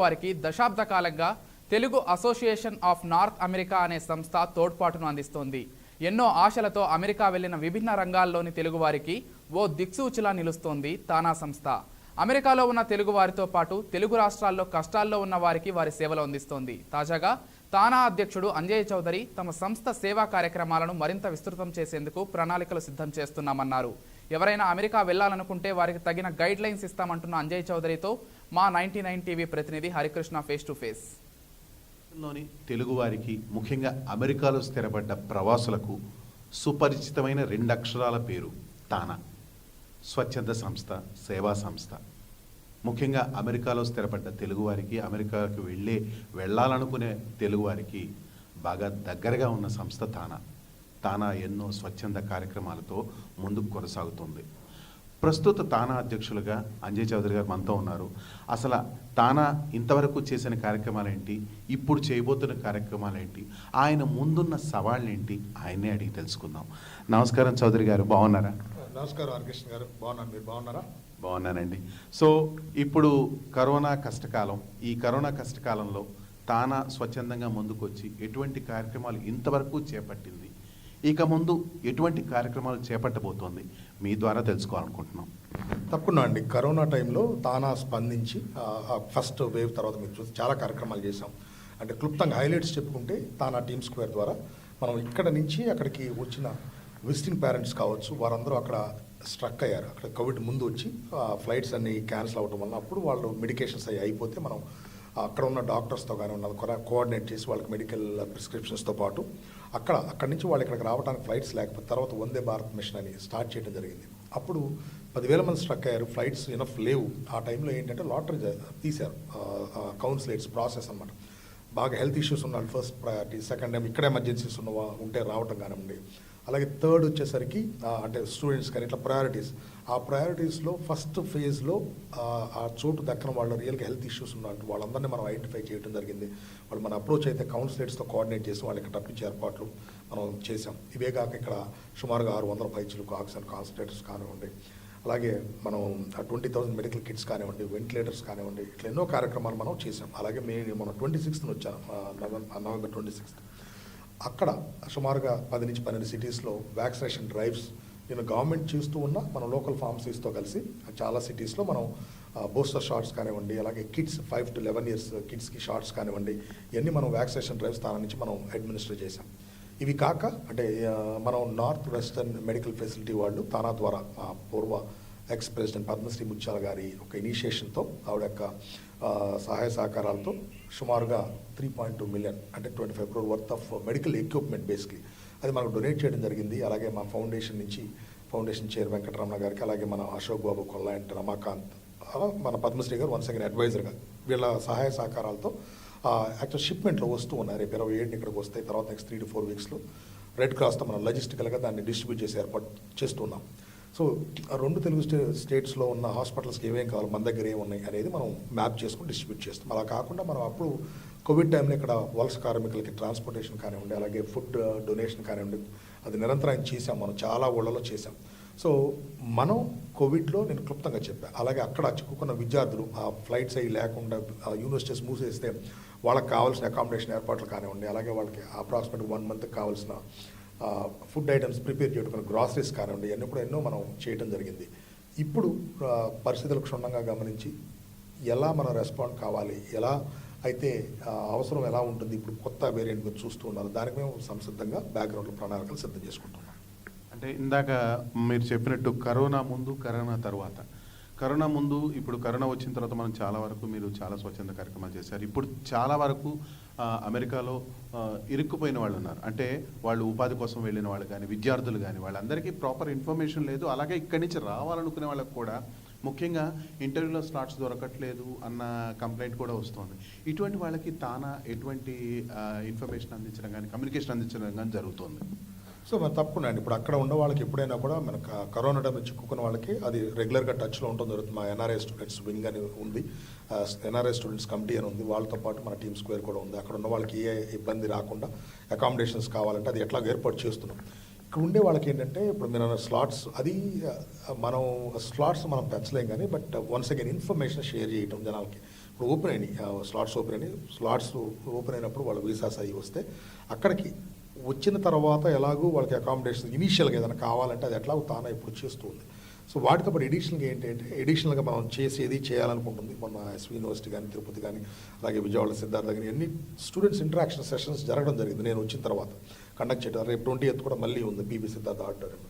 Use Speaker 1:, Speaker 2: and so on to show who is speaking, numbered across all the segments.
Speaker 1: వారికి దశాబ్ద కాలంగా Telugu association of north America అనే సంస్థ తోడ్పాటును అందిస్తోంది. ఎన్నో ఆశలతో అమెరికా వెళ్లిన విభిన్న రంగాల్లోని తెలుగువారికి ఓ దిక్సూచిలా నిలుస్తోంది తానా సంస్థ. అమెరికాలో ఉన్న తెలుగు వారితో పాటు తెలుగు రాష్ట్రాల్లో కష్టాల్లో ఉన్న వారికి వారి సేవలు అందిస్తోంది. తాజాగా తానా అధ్యక్షుడు అంజయ్ చౌదరి తమ సంస్థ సేవా కార్యక్రమాలను మరింత విస్తృతం చేసేందుకు ప్రణాళికలు సిద్ధం చేస్తున్నామన్నారు. ఎవరైనా అమెరికా వెళ్లాలనుకుంటే వారికి తగిన గైడ్ లైన్స్ ఇస్తామంటున్న అంజయ్ చౌదరితో మా 99 టీవీ ప్రతినిధి Harikrishna face to face.
Speaker 2: Telugu వారికి ముఖ్యంగా అమెరికాలో స్థిరపడ్డ ప్రవాసులకు సుపరిచితమైన 2 అక్షరాల పేరు తానా. స్వచ్ఛంద సంస్థ, సేవా సంస్థ. ముఖ్యంగా అమెరికాలో స్థిరపడ్డ తెలుగువారికి, అమెరికాకు వెళ్ళాలనుకునే తెలుగువారికి బాగా దగ్గరగా ఉన్న సంస్థ తానా. తానా ఎన్నో స్వచ్ఛంద కార్యక్రమాలతో ముందుకు కొనసాగుతుంది. ప్రస్తుత తానా అధ్యక్షులుగా అంజయ్ చౌదరి గారు మనతో ఉన్నారు. అసలు తానా ఇంతవరకు చేసిన కార్యక్రమాలు ఏంటి, ఇప్పుడు చేయబోతున్న కార్యక్రమాలు ఏంటి, ఆయన ముందున్న సవాళ్ళు ఏంటి, ఆయనే అడిగి తెలుసుకుందాం. నమస్కారం చౌదరి గారు, బాగున్నారా?
Speaker 3: నమస్కారం హరికృష్ణ గారు, బాగున్నాను. మీరు బాగున్నారా?
Speaker 2: బాగున్నానండి. సో ఇప్పుడు కరోనా కష్టకాలం, ఈ కరోనా కష్టకాలంలో తానా స్వచ్ఛందంగా ముందుకొచ్చి ఎటువంటి కార్యక్రమాలు ఇంతవరకు చేపట్టింది, ఇక ముందు ఎటువంటి కార్యక్రమాలు చేపట్టబోతోంది, మీ ద్వారా తెలుసుకోవాలనుకుంటున్నాం.
Speaker 3: తప్పకుండా అండి. కరోనా టైంలో తానా స్పందించి ఫస్ట్ వేవ్ తర్వాత మీరు చూసి చాలా కార్యక్రమాలు చేశాం. అంటే క్లుప్తంగా హైలైట్స్ చెప్పుకుంటే తానా టీమ్ స్క్వేర్ ద్వారా మనం ఇక్కడ నుంచి అక్కడికి వచ్చిన విజిటింగ్ పేరెంట్స్ కావచ్చు, వారందరూ అక్కడ స్ట్రక్ అయ్యారు. అక్కడ కోవిడ్ ముందు వచ్చి ఫ్లైట్స్ అన్ని క్యాన్సిల్ అవ్వడం వల్ల అప్పుడు వాళ్ళు మెడికేషన్స్ అయిపోతే మనం అక్కడ ఉన్న డాక్టర్స్తో కానీ ఉన్నది కోఆర్డినేట్ చేసి వాళ్ళకి మెడికల్ ప్రిస్క్రిప్షన్స్తో పాటు అక్కడి నుంచి వాళ్ళు ఇక్కడికి రావడానికి ఫ్లైట్స్ లేకపోతే తర్వాత వందే భారత్ మిషన్ అని స్టార్ట్ చేయడం జరిగింది. అప్పుడు 10,000 మంది స్ట్రక్ అయ్యారు, ఫ్లైట్స్ ఇనఫ్ లేవు. ఆ టైంలో ఏంటంటే లాటరీ తీశారు, కౌన్సిలేట్స్ ప్రాసెస్ అనమాట. బాగా హెల్త్ ఇష్యూస్ ఉన్న వాళ్ళు ఫస్ట్ ప్రయారిటీ, సెకండ్ టైం ఇక్కడ ఎమర్జెన్సీస్ ఉన్న ఉంటే రావటం కానివ్వండి, అలాగే థర్డ్ వచ్చేసరికి అంటే స్టూడెంట్స్ కానీ ఇట్లా ప్రయారిటీస్. ఆ ప్రయారిటీస్లో ఫస్ట్ ఫేజ్లో ఆ చోటు దక్కన వాళ్ళు రియల్గా హెల్త్ ఇష్యూస్ ఉన్నట్టు వాళ్ళందరినీ మనం ఐడెంటిఫై చేయడం జరిగింది. వాళ్ళు మన అప్రోచ్ అయితే కౌన్సిలేట్స్తో కోఆర్డినేట్ చేసి వాళ్ళకి ఇక్కడ తప్పించే ఏర్పాట్లు మనం చేసాం. ఇవే కాక ఇక్కడ సుమారుగా 600 పైచులకు ఆక్సిజన్ కాన్సన్ట్రేటర్స్ కానివ్వండి, అలాగే మనం 20,000 మెడికల్ కిట్స్ కానివ్వండి, వెంటిలేటర్స్ కానివ్వండి, ఇట్లా ఎన్నో కార్యక్రమాలు మనం చేసాం. అలాగే మనం 26th వచ్చాను, నవంబర్ 26th. అక్కడ సుమారుగా 10 నుంచి 12 సిటీస్లో వ్యాక్సినేషన్ డ్రైవ్స్ నేను గవర్నమెంట్ చేస్తూ ఉన్న మన లోకల్ ఫార్మసీస్తో కలిసి చాలా సిటీస్లో మనం బూస్టర్ షాట్స్ కానివ్వండి, అలాగే కిడ్స్ 5 to 11 years కిడ్స్కి షాట్స్ కానివ్వండి, ఇవన్నీ మనం వ్యాక్సినేషన్ డ్రైవ్స్ దాని నుంచి మనం అడ్మినిస్టర్ చేసాం. ఇవి కాక అంటే మనం నార్త్ వెస్టర్న్ మెడికల్ ఫెసిలిటీ వాళ్ళు తానా ద్వారా పూర్వ ఎక్స్ ప్రెసిడెంట్ పద్మశ్రీ ముత్యాల గారి ఒక ఇనిషియేషన్తో ఆవిడ యొక్క సహాయ సహకారాలతో సుమారుగా 3.2 million అంటే 25 crore worth of medical equipment basically అది మనకు డొనేట్ చేయడం జరిగింది. అలాగే మా ఫౌండేషన్ చైర్ వెంకటరమణ గారికి, అలాగే మన అశోక్ బాబు కొల్లా అండ్ రమాకాంత్, మన పద్మశ్రీ గారు 1 second అడ్వైజర్గా వీళ్ళ సహాయ సహకారాలతో యాక్చువల్ షిప్మెంట్లో వస్తూ ఉన్నారు. రేపు 27 ఇక్కడికి వస్తాయి. తర్వాత నెక్స్ట్ 3 to 4 weeksలో రెడ్ క్రాస్తో మనం లాజిస్టికల్గా దాన్ని డిస్ట్రిబ్యూట్ చేసి ఏర్పాటు చేస్తున్నాం. సో 2 తెలుగు స్టేట్స్లో ఉన్న హాస్పిటల్స్కి ఏమేం కావాలి, మన దగ్గర ఏమున్నాయి అనేది మనం మ్యాప్ చేసుకుని డిస్ట్రిబ్యూట్ చేస్తాం. అలా కాకుండా మనం అప్పుడు కోవిడ్ టైంలో ఇక్కడ వలస కార్మికులకి ట్రాన్స్పోర్టేషన్ కానివ్వండి, అలాగే ఫుడ్ డొనేషన్ కానివ్వండి, అది నిరంతరం చేసాం. మనం చాలా ఊళ్ళలో చేసాం. సో మనం కోవిడ్లో నేను క్లుప్తంగా చెప్పాను. అలాగే అక్కడ చిక్కుకున్న విద్యార్థులు ఆ ఫ్లైట్స్ అవి లేకుండా యూనివర్సిటీస్ మూసేస్తే వాళ్ళకి కావాల్సిన అకామిడేషన్ ఏర్పాట్లు కానివ్వండి, అలాగే వాళ్ళకి అప్రాక్సిమేట్ 1 month కావాల్సిన ఫుడ్ ఐటమ్స్ ప్రిపేర్ చేయడం, గ్రాసరీస్ కానివ్వండి, ఇవన్నీ కూడా ఎన్నో మనం చేయడం జరిగింది. ఇప్పుడు పరిస్థితులకు క్షుణ్ణంగా గమనించి ఎలా మనం రెస్పాండ్ కావాలి, ఎలా అయితే అవసరం ఎలా ఉంటుంది, ఇప్పుడు కొత్త వేరియంట్ గురించి చూస్తూ ఉన్నారు, దానికి మేము సంసిద్ధంగా బ్యాక్గ్రౌండ్లో ప్రణాళికలు సిద్ధం చేసుకుంటున్నాం.
Speaker 2: అంటే ఇందాక మీరు చెప్పినట్టు కరోనా ముందు, కరోనా తర్వాత, కరోనా ముందు, ఇప్పుడు కరోనా వచ్చిన తర్వాత మనం మీరు చాలా స్వచ్ఛంద కార్యక్రమాలు చేశారు. ఇప్పుడు చాలా వరకు అమెరికాలో ఇరుక్కుపోయిన వాళ్ళు ఉన్నారు. అంటే వాళ్ళు ఉపాధి కోసం వెళ్ళిన వాళ్ళు కానీ, విద్యార్థులు కానీ, వాళ్ళందరికీ ప్రాపర్ ఇన్ఫర్మేషన్ లేదు. అలాగే ఇక్కడి నుంచి రావాలనుకునే వాళ్ళకి కూడా ముఖ్యంగా ఇంటర్వ్యూలో స్లాట్స్ దొరకట్లేదు అన్న కంప్లైంట్ కూడా వస్తుంది. ఇటువంటి వాళ్ళకి తానా ఎటువంటి ఇన్ఫర్మేషన్ అందించడం కానీ, కమ్యూనికేషన్ అందించడం కానీ జరుగుతుంది?
Speaker 3: సో మరి తప్పకుండా అండి. ఇప్పుడు అక్కడ ఉన్న వాళ్ళకి ఎప్పుడైనా కూడా మనకు కరోనా టైంలో చిక్కుకున్న వాళ్ళకి అది రెగ్యులర్గా టచ్లో ఉంటుంది జరుగుతుంది. మా ఎన్ఆర్ఐ స్టూడెంట్స్ వింగ్ అని ఉంది, ఎన్ఆర్ఐ స్టూడెంట్స్ కమిటీ అని ఉంది, వాళ్ళతో పాటు మన టీమ్ స్క్వేర్ కూడా ఉంది. అక్కడ ఉన్న వాళ్ళకి ఏ ఇబ్బంది రాకుండా అకామిడేషన్స్ కావాలంటే అది ఎట్లా ఏర్పాటు చేస్తున్నాం. ఇక్కడ ఉండే వాళ్ళకి ఏంటంటే ఇప్పుడు మీరు స్లాట్స్ అది మనం పెంచలేం కానీ, but once again information share చేయటం జనాలకి. ఇప్పుడు ఓపెన్ అయినాయి, స్లాట్స్ ఓపెన్ అయినాయి. స్లాట్స్ ఓపెన్ అయినప్పుడు వాళ్ళ వీసాస్ అవి వస్తే అక్కడికి వచ్చిన తర్వాత ఎలాగో వాళ్ళకి అకామిడేషన్ ఇనీషియల్గా ఏదైనా కావాలంటే అది ఎట్లాగో తానా ఇప్పుడు చేస్తుంది. సో వాటితో పాటు ఎడిషనల్గా ఏంటంటే ఎడిషనల్గా మనం చేయాలనుకుంటుంది. మొన్న ఎస్వి యూనివర్సిటీ కానీ, తిరుపతి కానీ, అలాగే విజయవాడ సిద్ధార్థ కానీ అన్ని స్టూడెంట్స్ ఇంటరాక్షన్ సెషన్స్ జరగడం జరిగింది నేను వచ్చిన తర్వాత కండక్ట్ చేయడం. రేపు 20th కూడా మళ్ళీ ఉంది పీబీ సిద్ధార్థ ఆడిటోరియం.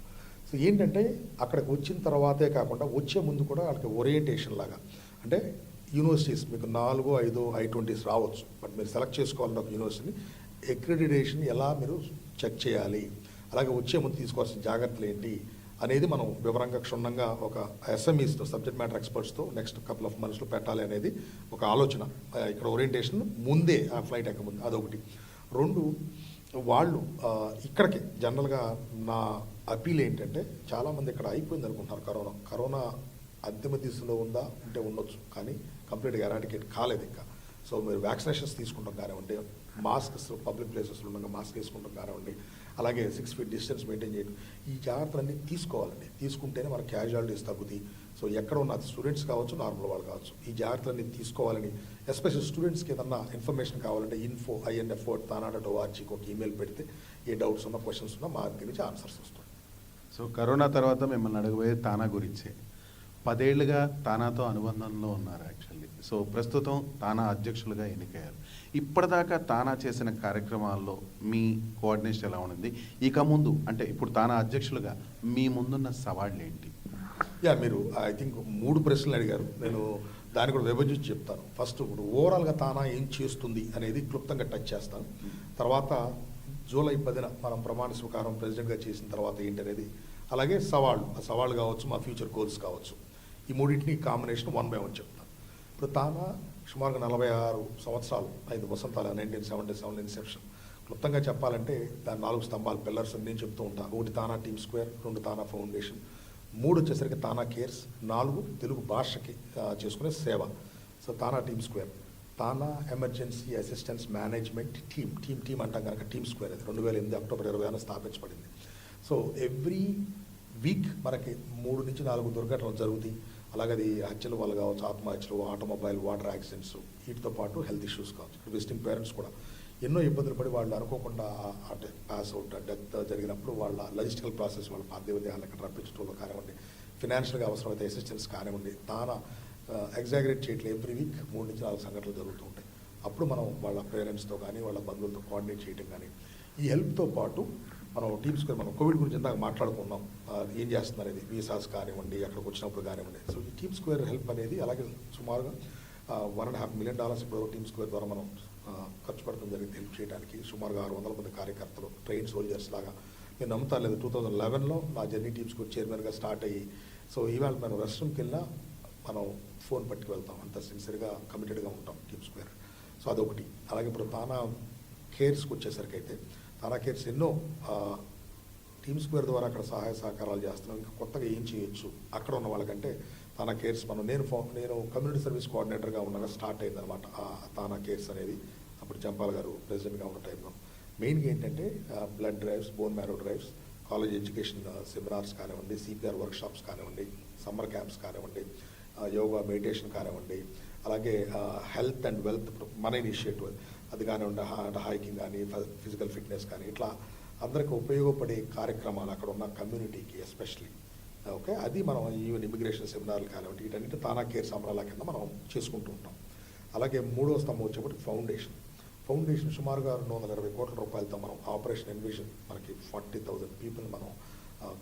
Speaker 3: సో ఏంటంటే అక్కడికి వచ్చిన తర్వాతే కాకుండా వచ్చే ముందు కూడా వాళ్ళకి ఓరియంటేషన్ లాగా, అంటే యూనివర్సిటీస్ మీకు 4, 5 I-20s రావచ్చు, బట్ మీరు సెలెక్ట్ చేసుకోవాలన్న ఒక యూనివర్సిటీని అక్రిడిటేషన్ ఎలా మీరు చెక్ చేయాలి, అలాగే వచ్చే ముందు తీసుకోవాల్సిన జాగ్రత్తలు ఏంటి అనేది మనం వివరంగా క్షుణ్ణంగా ఒక ఎస్ఎంఈస్తో సబ్జెక్ట్ మ్యాటర్ ఎక్స్పర్ట్స్తో నెక్స్ట్ కపుల్ ఆఫ్ మంత్స్లో పెట్టాలి అనేది ఒక ఆలోచన. ఇక్కడ ఓరియంటేషన్ ముందే ఆ ఫ్లైట్ ఎక్క ముందు అదొకటి. 2, వాళ్ళు ఇక్కడికి జనరల్గా నా అపీల్ ఏంటంటే చాలామంది ఇక్కడ అయిపోయింది అనుకుంటున్నారు. కరోనా అంతిమ దిశలో ఉందా అంటే ఉండొచ్చు, కానీ కంప్లీట్గా ఎరాడికేట్ కాలేదు ఇంకా. సో మీరు వ్యాక్సినేషన్స్ తీసుకుంటాం కానివ్వండి, మాస్క్స్ పబ్లిక్ ప్లేసెస్లో ఉండగా మాస్క్ వేసుకుంటాం కానివ్వండి, అలాగే 6 feet డిస్టెన్స్ మెయింటైన్ చేయడం, ఈ జాగ్రత్తలన్నీ తీసుకోవాలండి. తీసుకుంటేనే మన క్యాజువాలిటీస్ తగ్గుతాయి. సో ఎక్కడ ఉన్న స్టూడెంట్స్ కావచ్చు, నార్మల్ వాళ్ళు కావచ్చు, ఈ జాగ్రత్తలన్నీ తీసుకోవాలని, ఎస్పెషల్ స్టూడెంట్స్కి ఏదన్నా ఇన్ఫర్మేషన్ కావాలంటే info@tana.org ఒక ఈమెయిల్ పెడితే ఏ డౌట్స్ ఉన్నా, క్వశ్చన్స్ ఉన్నా మా దగ్గర నుంచి ఆన్సర్స్ వస్తాయి.
Speaker 2: సో కరోనా తర్వాత మిమ్మల్ని అడగబోయేది తానా గురించే. 10 ఏళ్లుగా తానాతో అనుబంధంలో ఉన్నారు యాక్చువల్లీ. సో ప్రస్తుతం తానా అధ్యక్షులుగా ఎన్నికయ్యారు. ఇప్పటిదాకా తానా చేసిన కార్యక్రమాల్లో మీ కోఆర్డినేషన్ ఎలా ఉంది? ఇక ముందు అంటే ఇప్పుడు తానా అధ్యక్షులుగా మీ ముందున్న సవాళ్ళు ఏంటి?
Speaker 3: మీరు ఐ థింక్ 3 ప్రశ్నలు అడిగారు. నేను దాన్ని కూడా విభజించి చెప్తాను. ఫస్ట్ ఇప్పుడు ఓవరాల్గా తానా ఏం చేస్తుంది అనేది క్లుప్తంగా టచ్ చేస్తాను. తర్వాత జూలై 10న మనం ప్రమాణ స్వీకారం ప్రెసిడెంట్గా చేసిన తర్వాత ఏంటనేది, అలాగే సవాళ్ళు కావచ్చు, మా ఫ్యూచర్ గోల్స్ కావచ్చు, ఈ మూడింటిని కాంబినేషన్ 1 by 1 చెప్తాను. ఇప్పుడు తానా సుమారుగా 46 సంవత్సరాలు 5 వసంతాలు, 1977 ఇన్సెప్షన్. క్లుప్తంగా చెప్పాలంటే దాని 4 స్తంభాలు, పిల్లర్స్ అని నేను చెప్తూ ఉంటాను. 1 తానా టీమ్ స్క్వేర్, 2 తానా ఫౌండేషన్, 3 వచ్చేసరికి తానా కేర్స్, 4 తెలుగు భాషకి చేసుకునే సేవ. సో తానా టీమ్ స్క్వేర్, తానా ఎమర్జెన్సీ అసిస్టెన్స్ మేనేజ్మెంట్ టీమ్ అంటాం కనుక టీమ్ స్క్వేర్. అది 2008 అక్టోబర్ 20 స్థాపించబడింది. సో ఎవ్రీ వీక్ మనకి 3 నుంచి 4 దుర్ఘటనలు జరుగుతాయి. అలాగే అది హత్యల వల్ల కావచ్చు, ఆత్మహత్యలు, ఆటోమొబైల్, వాటర్ యాక్సిడెంట్స్, వీటితో పాటు హెల్త్ ఇష్యూస్ కావచ్చు. విజిటింగ్ పేరెంట్స్ కూడా ఎన్నో ఇబ్బందులు పడి వాళ్ళు అనుకోకుండా పాస్ అవుట్, డెత్ జరిగినప్పుడు వాళ్ళ లాజిస్టికల్ ప్రాసెస్, వాళ్ళ పార్థివదేహాలను ఇక్కడ రప్పించడంలో కానివ్వండి, ఫినాన్షియల్గా అవసరమైతే అసిస్టెన్స్ కానివ్వండి, తానా ఎగ్జాగరేట్ చేయట్లేదు. ఎవ్రీ వీక్ 3 నుంచి 4 సంఘటనలు జరుగుతూ ఉంటాయి. అప్పుడు మనం వాళ్ళ పేరెంట్స్తో కానీ, వాళ్ళ బంధువులతో కోఆర్డినేట్ చేయడం కానీ, ఈ హెల్ప్తో పాటు మనం టీమ్స్ మనం కోవిడ్ గురించి ఇందాక మాట్లాడుకున్నాం, ఏం చేస్తున్నారు అనేది, వీసాస్ కానివ్వండి, అక్కడికి వచ్చినప్పుడు కానివ్వండి. సో ఈ టీమ్ స్క్వేర్ హెల్ప్ అనేది, అలాగే సుమారుగా $1.5 million ఇప్పుడు టీమ్ స్క్వేర్ ద్వారా మనం ఖర్చు పెడతాం జరిగింది హెల్ప్ చేయడానికి. సుమారుగా 600 మంది కార్యకర్తలు, ట్రైన్ సోల్జర్స్ లాగా. నేను నమ్ముతా లేదు, 2011లో నా జర్నీ టీమ్ స్క్వేర్ చైర్మన్గా స్టార్ట్ అయ్యి, సో ఇవాళ మనం రెస్టారెంట్కి వెళ్ళినా మనం ఫోన్ పట్టుకు వెళ్తాం, అంత సిన్సియర్గా కమిటెడ్గా ఉంటాం టీమ్ స్క్వేర్. సో అదొకటి. అలాగే ఇప్పుడు తానా కేర్స్కి వచ్చేసరికి అయితే, తానా కేర్స్ ఎన్నో టీమ్ స్క్వేర్ ద్వారా అక్కడ సహాయ సహకారాలు చేస్తున్నాం. ఇంకా కొత్తగా ఏం చేయొచ్చు అక్కడ ఉన్న వాళ్ళకంటే తానా కేర్స్ నేను కమ్యూనిటీ సర్వీస్ కోఆర్డినేటర్గా ఉండగా స్టార్ట్ అయిందనమాట తానా కేర్స్ అనేది. అప్పుడు జంపాల్ గారు ప్రెసిడెంట్గా ఉన్న టైంలో మెయిన్గా ఏంటంటే blood drives, bone marrow drives, college education seminars కానివ్వండి, CPR వర్క్షాప్స్ కానివ్వండి, సమ్మర్ క్యాంప్స్ కానివ్వండి, యోగా మెడిటేషన్ కానివ్వండి, అలాగే హెల్త్ అండ్ వెల్త్ మన ఇనిషియేటివ్ అది కానివ్వండి, హైకింగ్ కానీ, ఫిజికల్ ఫిట్నెస్ కానీ, ఇట్లా అందరికి ఉపయోగపడే కార్యక్రమాలు అక్కడ ఉన్న కమ్యూనిటీకి ఎస్పెషలీ. ఓకే, అది మనం ఈవెన్ ఇమిగ్రేషన్ సెమినార్లు కానివ్వండి, వీటన్నిటి తానా కేర్ సంబరాల కింద మనం చేసుకుంటూ ఉంటాం. అలాగే 3వ స్తంభం వచ్చేప్పటికి ఫౌండేషన్ సుమారుగా 220 కోట్ల రూపాయలతో మనం ఆపరేషన్ ఎన్విజన్, మనకి 40,000 పీపుల్ మనం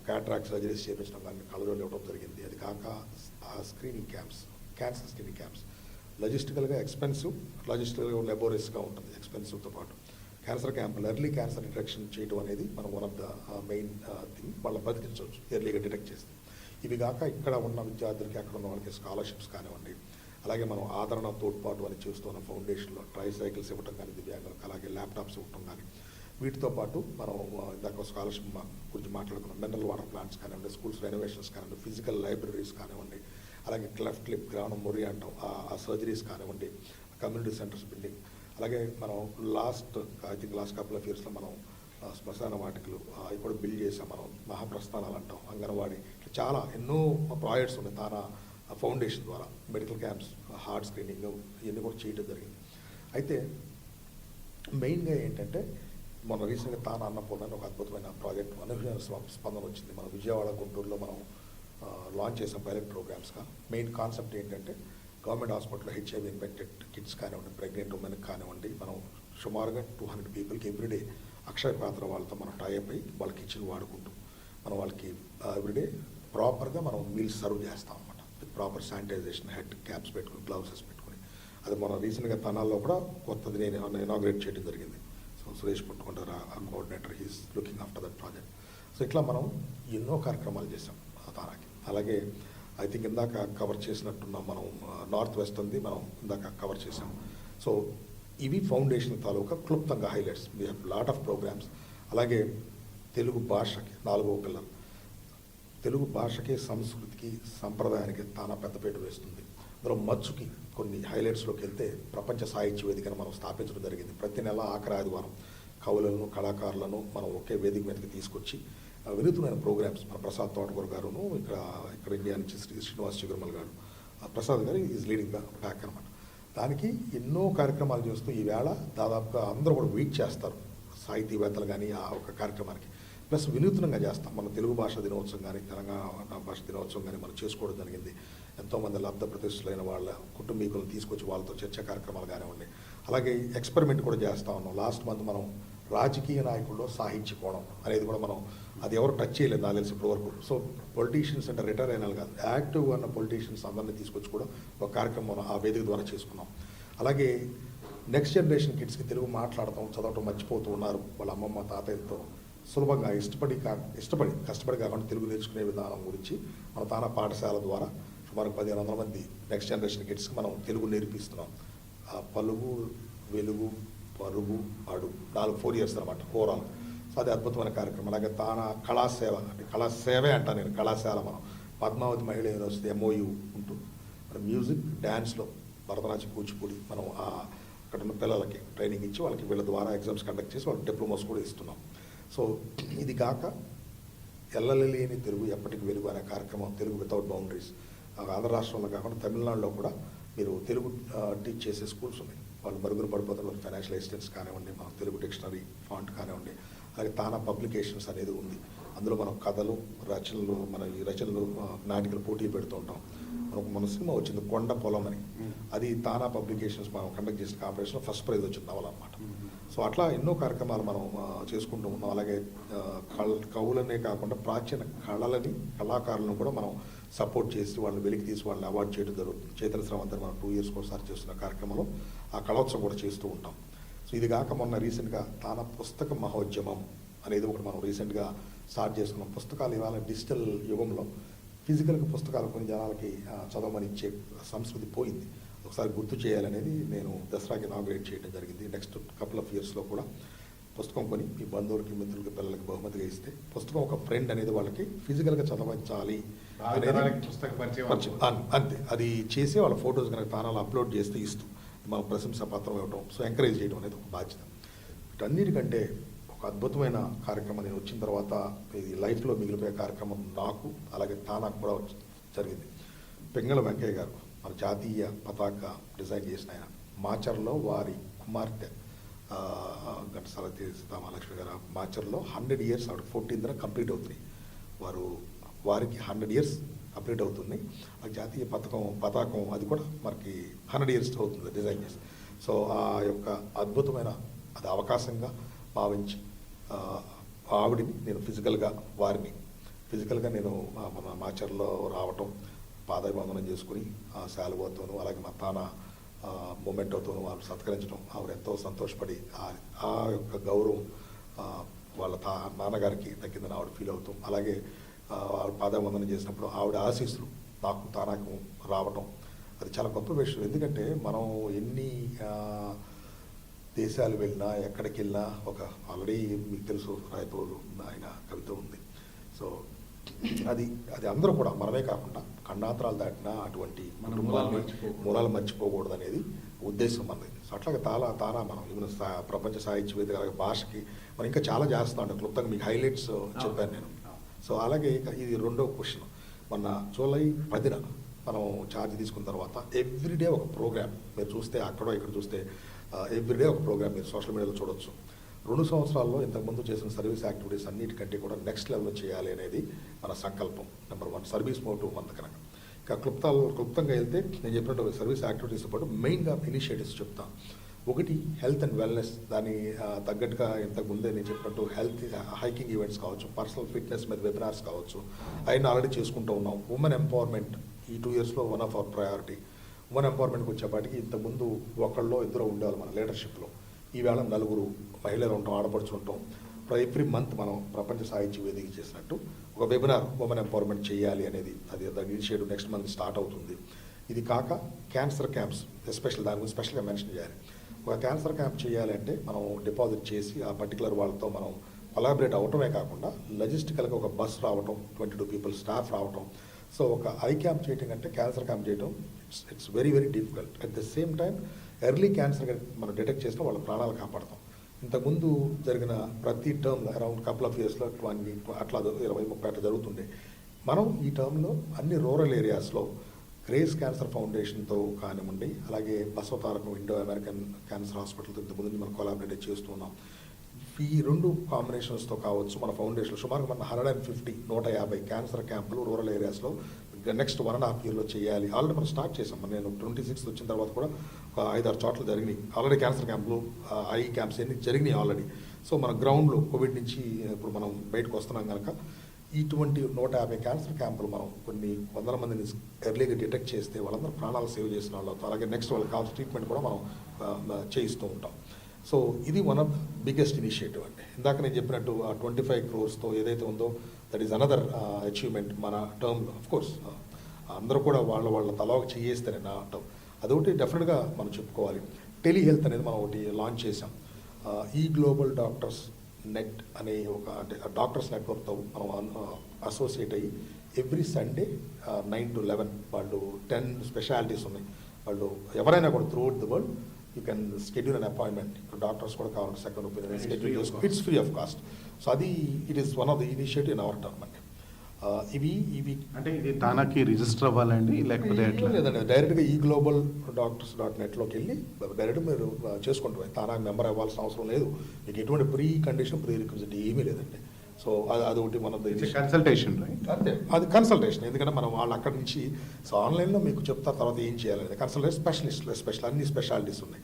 Speaker 3: క్యాట్రాక్ట్ సర్జరీస్ చేయించడం కానీ, కళ్ళజోళ్ళు ఇవ్వడం జరిగింది. అది కాక screening camps, cancer screening camps, లాజిస్టికల్గా ఎక్స్పెన్సివ్, లాజిస్టికల్గా లెబోరియస్గా ఉంటుంది ఎక్స్పెన్సివ్తో పాటు. క్యాన్సర్ క్యాంపులు, ఎర్లీ క్యాన్సర్ డిటెక్షన్ చేయడం అనేది మనం one of the main thing. వాళ్ళని బతికించవచ్చు ఎర్లీగా డిటెక్ట్ చేస్తే. ఇవి కాక ఇక్కడ ఉన్న విద్యార్థులకి, అక్కడ ఉన్న వాళ్ళకి స్కాలర్షిప్స్ కానివ్వండి, అలాగే మనం ఆదరణ తోడ్పాటు అని చేస్తున్న ఫౌండేషన్లో ట్రైసైకిల్స్ ఇవ్వటం కానీ దివ్యాంగులకు, అలాగే ల్యాప్టాప్స్ ఇవ్వటం కానీ, వీటితో పాటు మనం ఇందాక స్కాలర్షిప్ గురించి మాట్లాడుకున్నాం, మినరల్ వాటర్ ప్లాంట్స్ కానివ్వండి, స్కూల్స్ రెనోవేషన్స్ కానివ్వండి, ఫిజికల్ లైబ్రరీస్ కానివ్వండి, అలాగే క్లెఫ్ట్ లిప్, గ్రానం మొరి అంటాం, ఆ సర్జరీస్ కానివ్వండి, కమ్యూనిటీ సెంటర్స్ బిల్డింగ్. అలాగే మనం లాస్ట్ కపుల్ ఆఫ్ ఇయర్స్లో మనం శ్మశాన వాటికలు అవి కూడా బిల్డ్ చేసాం. మనం మహాప్రస్థానాలు అంటాం, అంగన్వాడీ, చాలా ఎన్నో ప్రాజెక్ట్స్ ఉన్నాయి తానా ఫౌండేషన్ ద్వారా మెడికల్ క్యాంప్స్, హార్ట్ స్క్రీనింగ్ ఇవన్నీ కూడా చేయడం జరిగింది. అయితే మెయిన్గా ఏంటంటే మన రీసెంట్గా తాను అన్నపూర్ణ అని ఒక అద్భుతమైన ప్రాజెక్ట్ అనూహ్యమైన స్పందన వచ్చింది. మన విజయవాడ, గుంటూరులో మనం లాంచ్ చేసాం పైలట్ ప్రోగ్రామ్స్గా. మెయిన్ కాన్సెప్ట్ ఏంటంటే గవర్నమెంట్ హాస్పిటల్లో హెచ్ఐవి ఇన్ఫెక్టెడ్ కిడ్స్ కానివ్వండి, ప్రెగ్నెంట్ ఉమెన్కి కానివ్వండి, మనం సుమారుగా 200 పీపుల్కి ఎవ్రీడే అక్షయ పాత్ర వాళ్ళతో మనం టైఅప్ అయ్యి వాళ్ళ కిచెన్ వాడుకుంటూ మనం వాళ్ళకి ఎవ్రీడే ప్రాపర్గా మనం మీల్స్ సర్వ్ చేస్తాం అనమాట. With proper sanitisation, head caps పెట్టుకుని, గ్లౌసెస్ పెట్టుకుని. అది మన రీసెంట్గా తనాల్లో కూడా కొత్తది నేను ఇనాగ్రేట్ చేయడం జరిగింది. సో సురేష్ పుట్టుకుంటారు ఆ coordinator, he's looking after that project. So ఇట్లా మనం ఎన్నో కార్యక్రమాలు చేసాం తానాకి. అలాగే ఐ థింక్ ఇందాక కవర్ చేసినట్టున్నాం మనం నార్త్ వెస్ట్ ఉంది, మనం ఇందాక కవర్ చేసాం. సో ఇవి ఫౌండేషన్ తాలూకా క్లుప్తంగా highlights. We have lot of programmes. అలాగే తెలుగు భాషకి 4వ పిల్లర్. తెలుగు భాషకి, సంస్కృతికి, సంప్రదాయానికి తానా పెద్దపీట వేస్తుంది. అందులో మచ్చుకి కొన్ని హైలైట్స్లోకి వెళ్తే ప్రపంచ సాహిత్య వేదికను మనం స్థాపించడం జరిగింది. ప్రతి నెల ఆఖరి ఆదివారం కవులను, కళాకారులను మనం ఒకే వేదిక మీదకి తీసుకొచ్చి వినూత్నమైన ప్రోగ్రామ్స్, మన ప్రసాద్ తోటకూర గారును, ఇక్కడ ఇండియా నుంచి శ్రీనివాస్ చిగురుమల్ గారు, ప్రసాద్ గారు ఈజ్ లీడింగ్ ద ప్యాక్ అనమాట. దానికి ఎన్నో కార్యక్రమాలు చేస్తూ ఈవేళ దాదాపుగా అందరూ కూడా వెయిట్ చేస్తారు సాహితీవేత్తలు కానీ ఆ ఒక కార్యక్రమానికి. ప్లస్ వినూత్నంగా చేస్తాం. మన తెలుగు భాష దినోత్సవం కానీ, తెలంగాణ భాష దినోత్సవం కానీ మనం చేసుకోవడం జరిగింది. ఎంతోమంది లబ్ధ ప్రతిష్ఠులైన వాళ్ళ కుటుంబీకులను తీసుకొచ్చి వాళ్ళతో చర్చా కార్యక్రమాలు కానివ్వండి. అలాగే ఎక్స్పెరిమెంట్ కూడా చేస్తూ ఉన్నాం. లాస్ట్ మంత్ మనం రాజకీయ నాయకుల్లో సాహిత్య కోణం అనేది కూడా మనం అది ఎవరు టచ్ చేయలేదు నాకు తెలిసి ఇప్పటివరకు. సో పొలిటీషియన్స్ అంటే రిటైర్ అయినా కాదు, యాక్టివ్గా ఉన్న పొలిటీషియన్స్ అందరినీ తీసుకొచ్చి కూడా ఒక కార్యక్రమం ఆ వేదిక ద్వారా చేసుకున్నాం. అలాగే నెక్స్ట్ జనరేషన్ కిడ్స్కి తెలుగు మాట్లాడటం, చదవటం మర్చిపోతూ ఉన్నారు. వాళ్ళ అమ్మమ్మ, తాతయ్యలతో సులభంగా ఇష్టపడి కష్టపడి కాకుండా తెలుగు నేర్చుకునే విధానం గురించి మన తానా పాఠశాల ద్వారా సుమారు 1500 మంది నెక్స్ట్ జనరేషన్ కిడ్స్కి మనం తెలుగు నేర్పిస్తున్నాం. పలుగు, వెలుగు, పరుగు, అడుగు 4 years అనమాట ఓవరాల్. సో అది అద్భుతమైన కార్యక్రమం. అలాగే తానా కళాసేవ, అంటే కళాసేవే అంటాను నేను, కళాశాల మనం పద్మావతి మహిళా యూనివర్సిటీ MOU ఉంటూ మన మ్యూజిక్, డ్యాన్స్లో భరతనాట్యం, కూచిపూడి మనం అక్కడ ఉన్న పిల్లలకి ట్రైనింగ్ ఇచ్చి వాళ్ళకి వీళ్ళ ద్వారా ఎగ్జామ్స్ కండక్ట్ చేసి వాళ్ళకి డిప్లొమాస్ కూడా ఇస్తున్నాం. సో ఇది కాక ఎల్లలేని తెలుగు ఎప్పటికి వెలుగు అనే కార్యక్రమం, తెలుగు వితౌట్ బౌండరీస్. ఆంధ్ర రాష్ట్రంలో కాకుండా తమిళనాడులో కూడా మీరు తెలుగు టీచ్ చేసే స్కూల్స్ ఉన్నాయి. వాళ్ళు మరుగున పడిపోతున్న ఫైనాన్షియల్ అసిస్టెన్స్ కానివ్వండి, మన తెలుగు డిక్షనరీ ఫాంట్ కానివ్వండి, అలాగే తానా పబ్లికేషన్స్ అనేది ఉంది. అందులో మనం కథలు, రచనలు, మన ఈ రచనలు, నాటికలు పోటీలు పెడుతూ ఉంటాం. మన సినిమా వచ్చింది కొండ పొలం అని, అది తానా పబ్లికేషన్స్ మనం కండక్ట్ చేసిన కాంపిటీషన్లో ఫస్ట్ ప్రైజ్ వచ్చింది నవల అనమాట. సో అట్లా ఎన్నో కార్యక్రమాలు మనం చేసుకుంటూ ఉన్నాం. అలాగే కవులనే కాకుండా ప్రాచీన కళలని, కళాకారులను కూడా మనం సపోర్ట్ చేసి వాళ్ళని వెలికి తీసి వాళ్ళని అవార్డు చేయడం జరుగుతుంది. చైతన్య శ్రవంతర్ మనం 2 years ఒకసారి చేస్తున్న కార్యక్రమంలో ఆ కళోత్సవం కూడా చేస్తూ ఉంటాం. సో ఇది కాక మొన్న రీసెంట్గా తానా పుస్తక మహోద్యమం అనేది ఒకటి మనం రీసెంట్గా స్టార్ట్ చేసుకున్నాం. పుస్తకాలు ఇవాళ డిజిటల్ యుగంలో ఫిజికల్గా పుస్తకాలు కొన్ని జనాలకి చదవమని ఇచ్చే సంస్కృతి పోయింది. ఒకసారి గుర్తు చేయాలనేది నేను దసరాకి ఇనాగ్రేట్ చేయడం జరిగింది. నెక్స్ట్ కపుల్ ఆఫ్ ఇయర్స్లో కూడా పుస్తకం కొని మీ బంధువులకి, మిత్రులకి, పిల్లలకి బహుమతిగా ఇస్తే పుస్తకం ఒక ఫ్రెండ్ అనేది వాళ్ళకి ఫిజికల్గా చదవించాలి అనేది
Speaker 2: పుస్తక పరిచయం
Speaker 3: అంతే. అది చేసి వాళ్ళ ఫొటోస్ కనుక తానాలు అప్లోడ్ చేస్తే ఇస్తూ మా ప్రశంసా పత్రం ఇవ్వడం, సో ఎంకరేజ్ చేయడం అనేది ఒక బాధ్యత. వీటన్నిటికంటే ఒక అద్భుతమైన కార్యక్రమం నేను వచ్చిన తర్వాత ఇది లైఫ్లో మిగిలిపోయే కార్యక్రమం నాకు, అలాగే తానాకు కూడా జరిగింది. పెంగళ వెంకయ్య గారు మన జాతీయ పతాక డిజైన్ చేసిన ఆయన, మాచర్లో వారి కుమార్తె ఘంటసాల సీతామహాలక్ష్మి గారు మాచర్లో 100 years ఆవిడ 14th కంప్లీట్ అవుతున్నాయి. వారికి 100 years కంప్లీట్ అవుతుంది. ఆ జాతీయ పతాకం అది కూడా మనకి 100 years అవుతుంది డిజైన్ చేసి. సో ఆ యొక్క అద్భుతమైన అది అవకాశంగా భావించి ఆవిడని నేను ఫిజికల్గా నేను మన మాచర్లో రావటం, పాదాభివందనం చేసుకుని ఆ శాలువాతోనూ అలాగే మా తానా మొమెంటోతోనూ వాళ్ళు సత్కరించడం, ఆవిడ ఎంతో సంతోషపడి ఆ యొక్క గౌరవం వాళ్ళ నాన్నగారికి తగ్గిందని ఆవిడ ఫీల్ అవుతాం. అలాగే వాళ్ళ పాదాభివందనం చేసినప్పుడు ఆవిడ ఆశీస్సులు తానాకు రావటం అది చాలా గొప్ప విషయం. ఎందుకంటే మనం ఎన్ని దేశాలు వెళ్ళినా, ఎక్కడికి వెళ్ళినా ఒక ఆల్రెడీ మీకు తెలుసు రాయపూరు ఆయన కవిత ఉంది. సో అది అందరూ కూడా మనమే కాకుండా ఖండాంతరాలు దాటినా అటువంటి మూలాలు మర్చిపోకూడదు అనేది ఉద్దేశం మనది. సో అట్లాగే తానా మనం ఈవెన్ ప్రపంచ సాహిత్య వేదిక అలాగే భాషకి మనం ఇంకా చాలా చేస్తూ ఉంటాం. క్లుప్తంగా మీకు హైలైట్స్ చెప్పాను నేను. సో అలాగే ఇది రెండో క్వశ్చన్. మొన్న జూలై 10న మనం ఛార్జ్ తీసుకున్న తర్వాత ఎవ్రీడే ఒక ప్రోగ్రామ్ మీరు చూస్తే అక్కడో ఇక్కడ చూస్తే ఎవ్రీడే ఒక ప్రోగ్రామ్ మీరు సోషల్ మీడియాలో చూడొచ్చు. 2 సంవత్సరాల్లో ఇంతకుముందు చేసిన సర్వీస్ యాక్టివిటీస్ అన్నిటికంటే కూడా నెక్స్ట్ లెవెల్లో చేయాలి అనేది మన సంకల్పం. నెంబర్ 1 సర్వీస్ మోటివ్ ఉంది కనుక. ఇంకా క్లుప్తంగా వెళ్తే నేను చెప్పినట్టు సర్వీస్ యాక్టివిటీస్తో పాటు మెయిన్గా ఇనిషియేటివ్స్ చెప్తాను. ఒకటి హెల్త్ అండ్ వెల్నెస్, దాని తగ్గట్టుగా ఇంతకుముందే నేను చెప్పినట్టు హెల్త్ హైకింగ్ ఈవెంట్స్ కావచ్చు, పర్సనల్ ఫిట్నెస్ మీద వెబినార్స్ కావచ్చు, అయినా ఆల్రెడీ చేసుకుంటూ ఉన్నాం. ఉమెన్ ఎంపవర్మెంట్ ఈ 2 ఇయర్స్లో one of our priority. Women ఎంపవర్మెంట్కి వచ్చేపాటికి ఇంతకుముందు ఒకళ్ళో ఇద్దరు ఉండేవాళ్ళు మన లీడర్షిప్లో. ఈవేళ 4 మహిళలు ఉంటాం, ఆడపడుచు ఉంటాం. ఎవ్రీ మంత్ మనం ప్రపంచ సాహిత్య వేదిక చేసినట్టు ఒక వెబినార్ ఉమెన్ ఎంపవర్మెంట్ చేయాలి అనేది అది ఇనిషియేటివ్ నెక్స్ట్ మంత్ స్టార్ట్ అవుతుంది. ఇది కాక క్యాన్సర్ క్యాంప్స్ ఎస్పెషల్ దాని గురించి స్పెషల్గా మెన్షన్ చేయాలి. ఒక క్యాన్సర్ క్యాంప్ చేయాలంటే మనం డిపాజిట్ చేసి ఆ పర్టికులర్ వాళ్ళతో మనం కొలాబరేట్ అవటమే కాకుండా లజిస్టికల్గా ఒక బస్ రావటం, 22 పీపుల్ స్టాఫ్ రావటం. సో ఒక ఐ క్యాంప్ చేయటం అంటే క్యాన్సర్ క్యాంప్ చేయటం it's very very difficult. At the same time early cancer మనం డిటెక్ట్ చేసిన వాళ్ళ ప్రాణాలు కాపాడతాం. ఇంతకుముందు జరిగిన ప్రతి టర్మ్లో అరౌండ్ కపుల్ ఆఫ్ ఇయర్స్లో 20 అట్లా 20-30 అట్లా జరుగుతుండే. మనం ఈ టర్మ్లో అన్ని రూరల్ ఏరియాస్లో గ్రేస్ క్యాన్సర్ ఫౌండేషన్తో కానివ్వండి, అలాగే బసవతారకం ఇండో అమెరికన్ క్యాన్సర్ హాస్పిటల్తో ఇంతకుముందు మనం కొలాబరేట్ చేస్తూ ఉన్నాం. ఈ 2 కాంబినేషన్స్తో కావచ్చు మన ఫౌండేషన్ సుమారుగా మన 150 క్యాన్సర్ క్యాంపులు రూరల్ ఏరియాస్లో నెక్స్ట్ 1.5 ఇయర్లో చేయాలి. ఆల్రెడీ మనం స్టార్ట్ చేసాం. నేను 26 వచ్చిన తర్వాత కూడా ఒక 5-6 చోట్ల జరిగినాయి ఆల్రెడీ క్యాన్సర్ క్యాంపులు, ఐ క్యాంప్స్ అన్ని జరిగినాయి ఆల్రెడీ. సో మన గ్రౌండ్లో కోవిడ్ నుంచి ఇప్పుడు మనం బయటకు వస్తున్నాం కనుక ఇటువంటి 150 క్యాన్సర్ క్యాంపులు మనం కొన్ని వందల మందిని ఎర్లీగా డిటెక్ట్ చేస్తే వాళ్ళందరూ ప్రాణాలు సేవ్ చేసిన వాళ్ళు అవుతారు. అలాగే నెక్స్ట్ వాళ్ళకి కావాల్సిన ట్రీట్మెంట్ కూడా మనం చేయిస్తూ ఉంటాం. సో ఇది one of the biggest initiative అండి. ఇందాక నేను చెప్పినట్టు ఆ 25 crores ఏదైతే ఉందో దట్ ఈస్ అనదర్ అచీవ్మెంట్ మన టర్మ్లో. ఆఫ్ కోర్స్ అందరూ కూడా వాళ్ళ తల చేయిస్తేనే నా టర్మ్ అదొకటి డెఫినెట్గా మనం చెప్పుకోవాలి. టెలిహెల్త్ అనేది మనం ఒకటి లాంచ్ చేసాం. ఈ గ్లోబల్ డాక్టర్స్ నెట్ అనే ఒక అంటే డాక్టర్స్ నెట్వర్క్తో మనం అసోసియేట్ అయ్యి ఎవ్రీ సండే 9 to 11 వాళ్ళు 10 స్పెషాలిటీస్ ఉన్నాయి. వాళ్ళు ఎవరైనా కూడా throughout the world you can schedule an appointment. ఇప్పుడు డాక్టర్స్ కూడా కావాలంటే సెకండ్ ఒపీనియన్ షెడ్యూల్ చేసుకో. It's free of cost. So అది it is one of the initiative in our term అండి. ఇవి
Speaker 2: అంటే ఇది తానాకి రిజిస్టర్ అవ్వాలండి లేకపోతే ఎట్లా?
Speaker 3: లేదండి, డైరెక్ట్గా ఈ గ్లోబల్ డాక్టర్స్.netలోకి వెళ్ళి డైరెక్ట్ మీరు చేసుకుంటారు. తానాకి మెంబర్ అవ్వాల్సిన అవసరం లేదు. మీకు ఎటువంటి ప్రీ రిక్విజిట్ ఏమీ లేదండి. సో అది ఒకటి మన
Speaker 2: కన్సల్టేషన్ రైట్.
Speaker 3: అంతే, అది కన్సల్టేషన్. ఎందుకంటే మనం వాళ్ళు అక్కడి నుంచి సో ఆన్లైన్లో మీకు చెప్తారు తర్వాత ఏం చేయాలనేది. కన్సల్టేషన్ స్పెషలిస్ట్ అన్ని స్పెషాలిటీస్ ఉన్నాయి.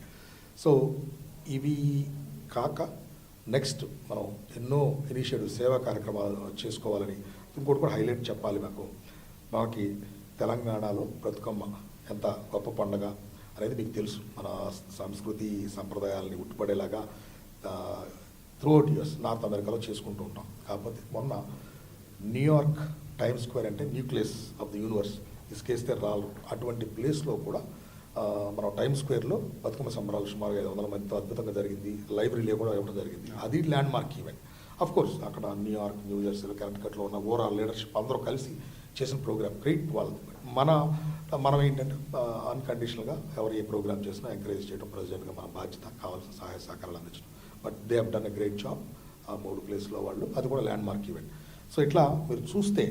Speaker 3: సో ఇవి కాక నెక్స్ట్ మనం ఎన్నో ఇనిషియేటివ్ సేవా కార్యక్రమాలు చేసుకోవాలని ఇంకోటి కూడా హైలైట్ చెప్పాలి. మాకు తెలంగాణలో బ్రతుకమ్మ ఎంత గొప్ప పండుగ అనేది మీకు తెలుసు. మన సంస్కృతి సంప్రదాయాలని ఉట్టుపడేలాగా త్రూఅవుట్ యూఎస్ నార్త్ అమెరికాలో చేసుకుంటూ ఉంటాం. కాకపోతే మొన్న న్యూయార్క్ టైమ్స్ స్క్వేర్ అంటే న్యూక్లియస్ ఆఫ్ ది యూనివర్స్ ఇసుకేస్తే రాళ్ళు అటువంటి ప్లేస్లో కూడా మనం టైమ్స్ స్క్వేర్లో బతుకమ్మ సంబరాలు సుమారు 500 మందితో అద్భుతంగా జరిగింది. లైబ్రరీలో కూడా ఇవ్వడం జరిగింది. అది land mark event. Of course అక్కడ న్యూయార్క్, న్యూజెర్సీలో, కనెక్టికట్లో ఉన్న ఓవరాల్ లీడర్షిప్ అందరూ కలిసి చేసిన ప్రోగ్రామ్ గ్రేట్. వాళ్ళు మనం ఏంటంటే అన్కండిషనల్గా ఎవరు ఏ ప్రోగ్రామ్ చేసినా ఎంకరేజ్ చేయడం ప్రెసిడెంట్గా మన బాధ్యత, కావాల్సిన సహాయ సహకారాలు అందించడం. But they have done a great job ఆ 3 ప్లేస్లో వాళ్ళు. అది కూడా ల్యాండ్ మార్క్ ఈవెంట్. సో ఇట్లా మీరు చూస్తే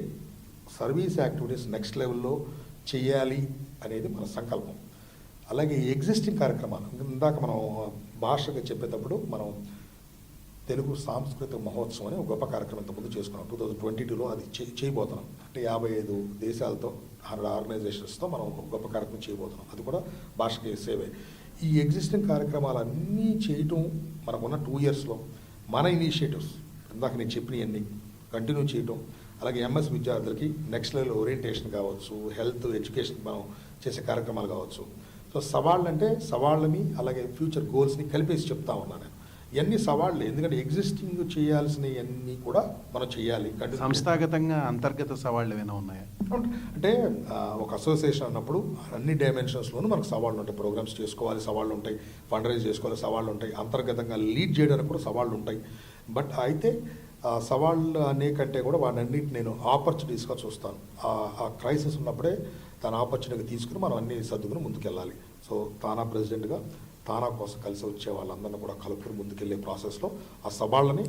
Speaker 3: సర్వీస్ యాక్టివిటీస్ నెక్స్ట్ లెవెల్లో చేయాలి అనేది మన సంకల్పం. అలాగే ఎగ్జిస్టింగ్ కార్యక్రమాలు ఇందాక మనం భాషగా చెప్పేటప్పుడు మనం తెలుగు సాంస్కృతిక మహోత్సవం అని ఒక గొప్ప కార్యక్రమం ఇంతకుముందు చేసుకున్నాం. 2022లో అది చేయబోతున్నాం. అంటే 55 దేశాలతో 100 ఆర్గనైజేషన్స్తో మనం ఒక గొప్ప కార్యక్రమం చేయబోతున్నాం. అది కూడా భాషకి సేవే. ఈ ఎగ్జిస్టింగ్ కార్యక్రమాలన్నీ చేయటం మనకున్న 2 ఇయర్స్లో మన ఇనిషియేటివ్స్ ఇందాక నేను చెప్పినవన్నీ కంటిన్యూ చేయటం. అలాగే ఎంఎస్ విద్యార్థులకి నెక్స్ట్ లెవెల్ ఓరియంటేషన్ కావచ్చు, హెల్త్ ఎడ్యుకేషన్ మనం చేసే కార్యక్రమాలు కావచ్చు. సో సవాళ్ళని అలాగే ఫ్యూచర్ గోల్స్ని కలిపేసి చెప్తా ఉన్నాను నేను. ఇవన్నీ సవాళ్ళే, ఎందుకంటే ఎగ్జిస్టింగ్ చేయాల్సినవన్నీ కూడా మనం చేయాలి.
Speaker 2: సంస్థాగతంగా అంతర్గత సవాళ్ళు ఏమైనా ఉన్నాయా?
Speaker 3: అంటే ఒక అసోసియేషన్ అన్నప్పుడు అన్ని డైమెన్షన్స్లోనూ మనకు సవాళ్ళు ఉంటాయి. ప్రోగ్రామ్స్ చేసుకోవాలి, సవాళ్ళు ఉంటాయి. ఫండ్ రైజ్ చేసుకోవాలి, సవాళ్ళు ఉంటాయి. అంతర్గతంగా లీడ్ చేయడానికి కూడా సవాళ్ళు ఉంటాయి. బట్ అయితే సవాళ్ళు అనే కంటే కూడా వాటన్నిటి నేను ఆపర్చునిటీస్గా చూస్తాను. ఆ క్రైసిస్ ఉన్నప్పుడే తన ఆపర్చునిటీగా తీసుకుని మనం అన్ని సర్దుకుని ముందుకెళ్ళాలి. సో తానా ప్రెసిడెంట్గా తానా కోసం కలిసి వచ్చే వాళ్ళందరినీ కూడా కలుపుకుని ముందుకెళ్ళే ప్రాసెస్లో ఆ సవాళ్ళని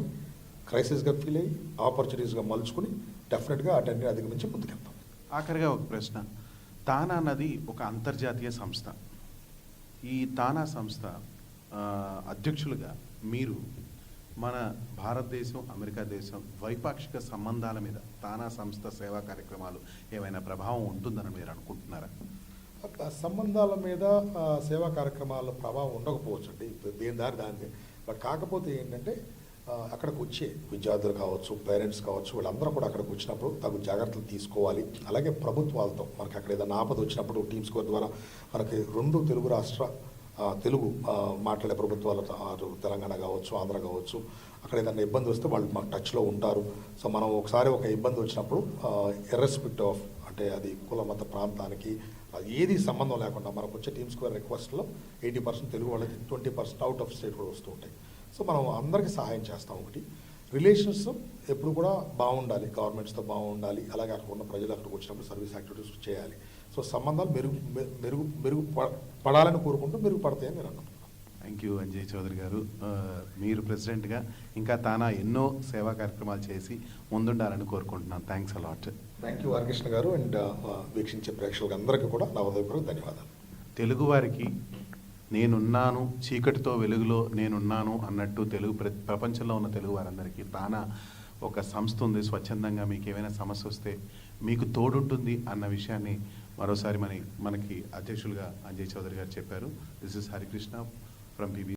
Speaker 3: క్రైసిస్గా ఫీల్ అయ్యి ఆపర్చునిటీస్గా మలుచుకుని డెఫినెట్గా అటెండ్ అధిగమించి ముందుకెళ్తాం.
Speaker 2: ఆఖరిగా ఒక ప్రశ్న, తానా అన్నది ఒక అంతర్జాతీయ సంస్థ. ఈ తానా సంస్థ అధ్యక్షులుగా మీరు మన భారతదేశం అమెరికా దేశం ద్వైపాక్షిక సంబంధాల మీద తానా సంస్థ సేవా కార్యక్రమాలు ఏమైనా ప్రభావం ఉంటుందని మీరు అనుకుంటున్నారా?
Speaker 3: సంబంధాల మీద సేవా కార్యక్రమాల ప్రభావం ఉండకపోవచ్చు అండి, దేని దారి దానిదే. బట్ కాకపోతే ఏంటంటే అక్కడికి వచ్చే విద్యార్థులు కావచ్చు, పేరెంట్స్ కావచ్చు, వీళ్ళందరూ కూడా అక్కడికి వచ్చినప్పుడు తగు జాగ్రత్తలు తీసుకోవాలి. అలాగే ప్రభుత్వాలతో మనకి అక్కడ ఏదైనా ఆపద వచ్చినప్పుడు టీమ్ స్కోర్ ద్వారా మనకి 2 తెలుగు రాష్ట్ర తెలుగు మాట్లాడే ప్రభుత్వాలు తెలంగాణ కావచ్చు, ఆంధ్ర కావచ్చు, అక్కడ ఏదైనా ఇబ్బంది వస్తే వాళ్ళు మాకు టచ్లో ఉంటారు. సో మనం ఒకసారి ఒక ఇబ్బంది వచ్చినప్పుడు ఇర్రెస్పెక్టివ్ ఆఫ్ అంటే అది కుల మత ప్రాంతానికి ఏది సంబంధం లేకుండా మనకు వచ్చే టీమ్ స్క్వేర్ రిక్వెస్ట్లో 80% తెలుగు వాళ్ళకి, 20% అవుట్ ఆఫ్ స్టేట్ కూడా వస్తూ ఉంటాయి. సో మనం అందరికీ సహాయం చేస్తాం. ఒకటి రిలేషన్స్ ఎప్పుడు కూడా బాగుండాలి, గవర్నమెంట్స్తో బాగుండాలి. అలాగే అక్కడ ఉన్న ప్రజలు అక్కడికి వచ్చినప్పుడు సర్వీస్ యాక్టివిటీస్ చేయాలి. సో సంబంధాలు పడాలని కోరుకుంటూ మెరుగుపడతాయని నేను అనుకుంటున్నాను.
Speaker 2: థ్యాంక్ యూ అంజయ్ చౌదరి గారు. మీరు ప్రెసిడెంట్గా ఇంకా తానా ఎన్నో సేవా కార్యక్రమాలు చేసి ముందుండాలని కోరుకుంటున్నాను. Thanks a lot.
Speaker 3: Thank you Harikrishna గారు. అండ్ వీక్షించే ప్రేక్షకులకు అందరికీ కూడా నా హృదయపూర్వక ధన్యవాదాలు.
Speaker 2: తెలుగువారికి నేనున్నాను, చీకటితో వెలుగులో నేనున్నాను అన్నట్టు ప్రపంచంలో ఉన్న తెలుగు వారందరికీ తానా ఒక సంస్థ ఉంది. స్వచ్ఛందంగా మీకు ఏమైనా సమస్య వస్తే మీకు తోడుంటుంది అన్న విషయాన్ని మరోసారి మనకి అధ్యక్షులుగా అంజయ్ చౌదరి గారు చెప్పారు. This is Harikrishna from PB.